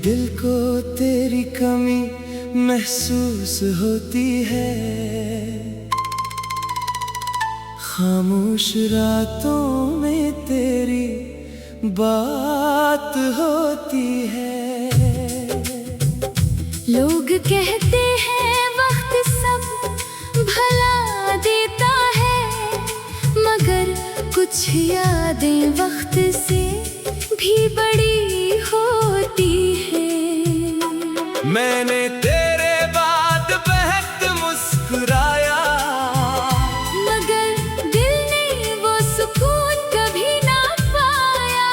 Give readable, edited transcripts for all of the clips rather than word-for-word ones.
दिल को तेरी कमी महसूस होती है। खामोश रातों में तेरी बात होती है। लोग कहते हैं वक्त सब भला देता है, मगर कुछ यादें वक्त से भी बड़ी होती है। मैंने तेरे बाद बहक मुस्कुराया, मगर दिल ने वो सुकून कभी ना पाया,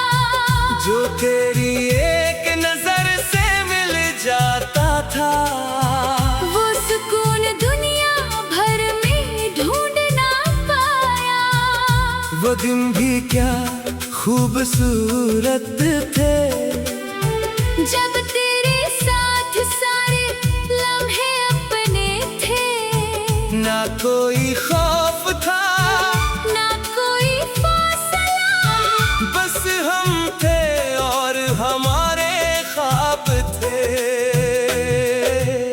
जो तेरी एक नजर से मिल जाता था। वो सुकून दुनिया भर में ढूंढ ना पाया। वो दिन भी क्या खूबसूरत थे, जब तेरे साथ सारे लम्हे अपने थे। ना कोई खौफ था, ना कोई फासला, बस हम थे और हमारे ख्वाब थे।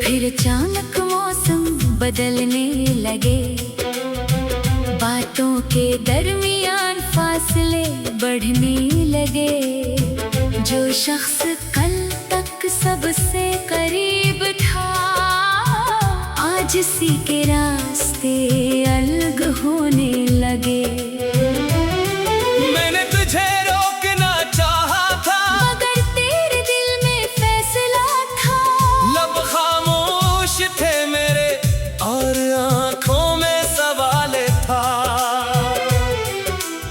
फिर अचानक मौसम बदलने लगे, बातों के दरमियान फासले बढ़ने लगे। जो शख्स कल तक सबसे करीब था, आज इसी के रास्ते अलग होने लगे। मैंने तुझे रोकना चाहा था, मगर तेरे दिल में फैसला था। लब खामोश थे मेरे और आंखों में सवाल था।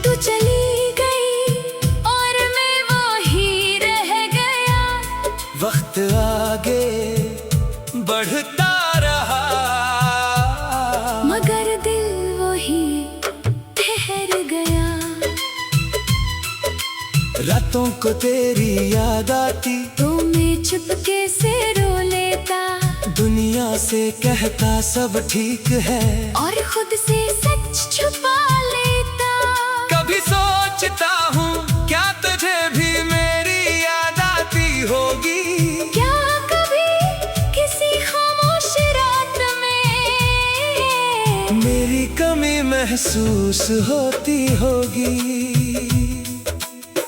तू चली गई और मैं वहीं रह गया। वक्त आगे बढ़ता रहा, मगर दिल वहीं ठहर गया। रातों को तेरी याद आती, तो मैं चुपके से रो लेता, दुनिया से कहता सब ठीक है, और खुद से सच छुपा लेता। कभी सोचता हूँ क्या तुझे भी मेरी याद आती होगी। क्या कभी किसी खामोश रात में मेरी कमी महसूस होती होगी।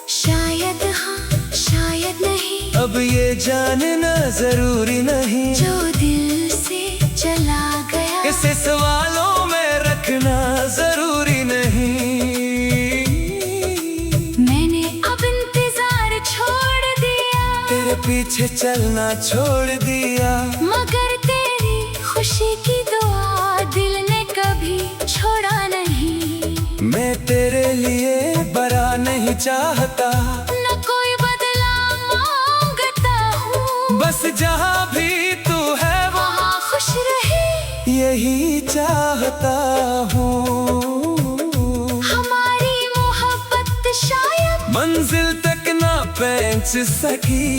शायद हाँ शायद नहीं, अब ये जानना जरूरी नहीं, जो दिल से चला गया इसे सवालों में रखना जरूरी नहीं। मैंने अब इंतजार छोड़ दिया, तेरे पीछे चलना छोड़ दिया, मगर तेरी खुशी की दुआ दिल ने कभी छोड़ा नहीं। मैं तेरे लिए बरा नहीं चाहता, न कोई बदला मांगता हूँ, बस जहाँ भी तू है वहाँ खुश रहे यही चाहता हूँ। हमारी मोहब्बत शायद मंजिल तक ना पहुँच सकी,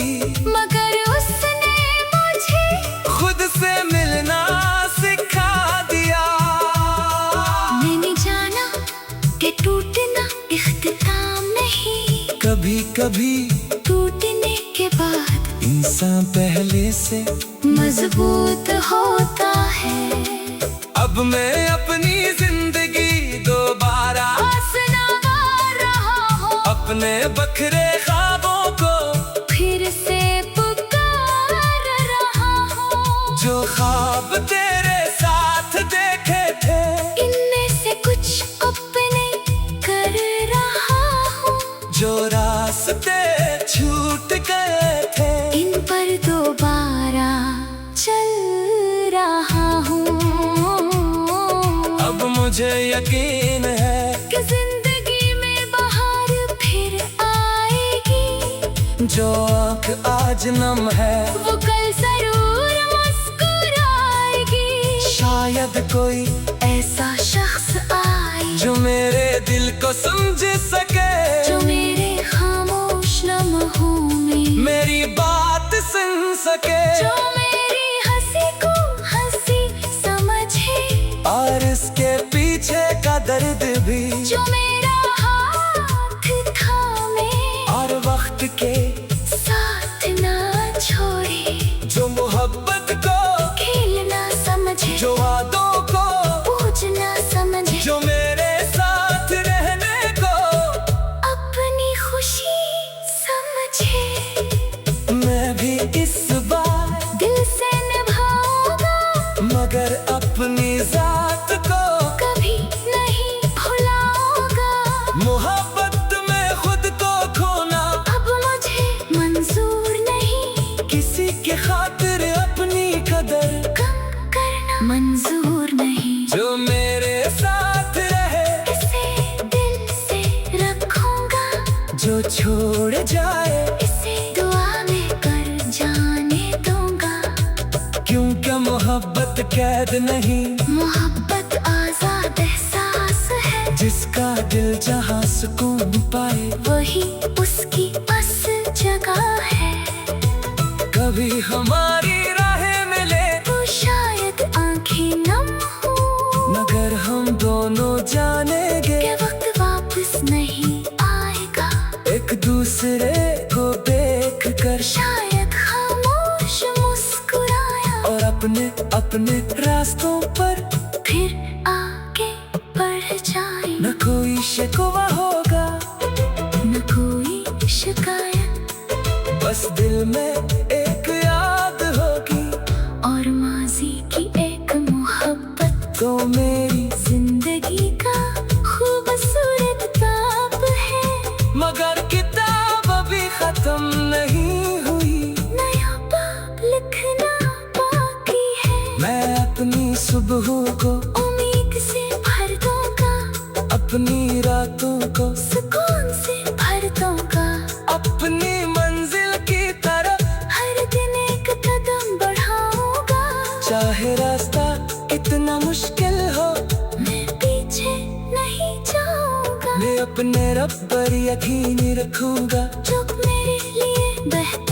मगर उसने मुझे खुद से मिलना सिखा दिया। मैंने जाना कि टूटना इख्तिताम नहीं, कभी कभी टूटने के बाद इंसान पहले से मजबूत होता है। अब मैं अपनी जिंदगी दोबारा आसमां रहा हूँ, अपने बखरे ख्वाबों को फिर से पुकार रहा हूँ। जो ख्वाब तेरे साथ देखे थे, इनमें से कुछ अपने कर रहा हूँ, जो रास्ते छूट गए थे, इन पर दोबारा चल रहा हूँ। अब मुझे यकीन है कि जिंदगी में बहार फिर आएगी। जो आँख आज नम है वो कल जरूर मुस्कुराएगी। शायद कोई ऐसा शख्स आए जो मेरे दिल को समझ सके, जो मेरे खामोश लम्हों में मेरी बात सुन सके, जो मेरी हंसी को हंसी समझे, और इसके पीछे का दर्द भी, जो मेरा हाथ थामे और वक्त के साथ ना छोड़े, जो मोहब्बत को खेलना समझे, जो वादों को पूछना समझे, जो मेरे साथ रहने को अपनी खुशी समझे। मैं भी इस बार दिल से निभाऊंगा, मगर अपनी जात को कभी नहीं भुलाऊंगा। मोहब्बत में खुद को खोना अब मुझे मंजूर नहीं, किसी के खातिर अपनी कदर कम करना मंजूर नहीं। जो मेरे साथ रहे इसे दिल से रखूंगा, जो छोड़ जाए इसे दुआ में कर जाने दूंगा। क्योंकि मोहब्बत कैद नहीं, मोहब्बत आजाद एहसास है, जिसका दिल जहाँ सुकून पाए वही उसकी असल जगह है। कभी हमारी राहें मिले तो शायद आंखें नम हो, मगर हम दोनों जानेंगे कि वक्त वापस नहीं आएगा। एक दूसरे को देख कर शायद खामोश मुस्कुराया, और अपने अपने रास्तों पर फिर आगे बढ़ जाए। न कोई शिकवा होगा, न कोई शिकायत, बस दिल में एक याद होगी और माजी की एक मोहब्बत। तो मेरी जिंदगी का खूबसूरत ताब है, मगर किताब अभी खत्म नहीं हुई। नया बाब लिखना बाकी है। मैं अपनी सुबह को उम्मीद से भर दूंगा, अपनी रातों को सुकून से भर दूंगा। अपनी मंजिल की तरफ हर दिन एक कदम बढ़ाऊंगा, चाहे रास्ता कितना मुश्किल हो। मैं पीछे नहीं जाऊंगा। मैं अपने रब पर यकीन रखूंगा। जो मेरे लिए बेहतर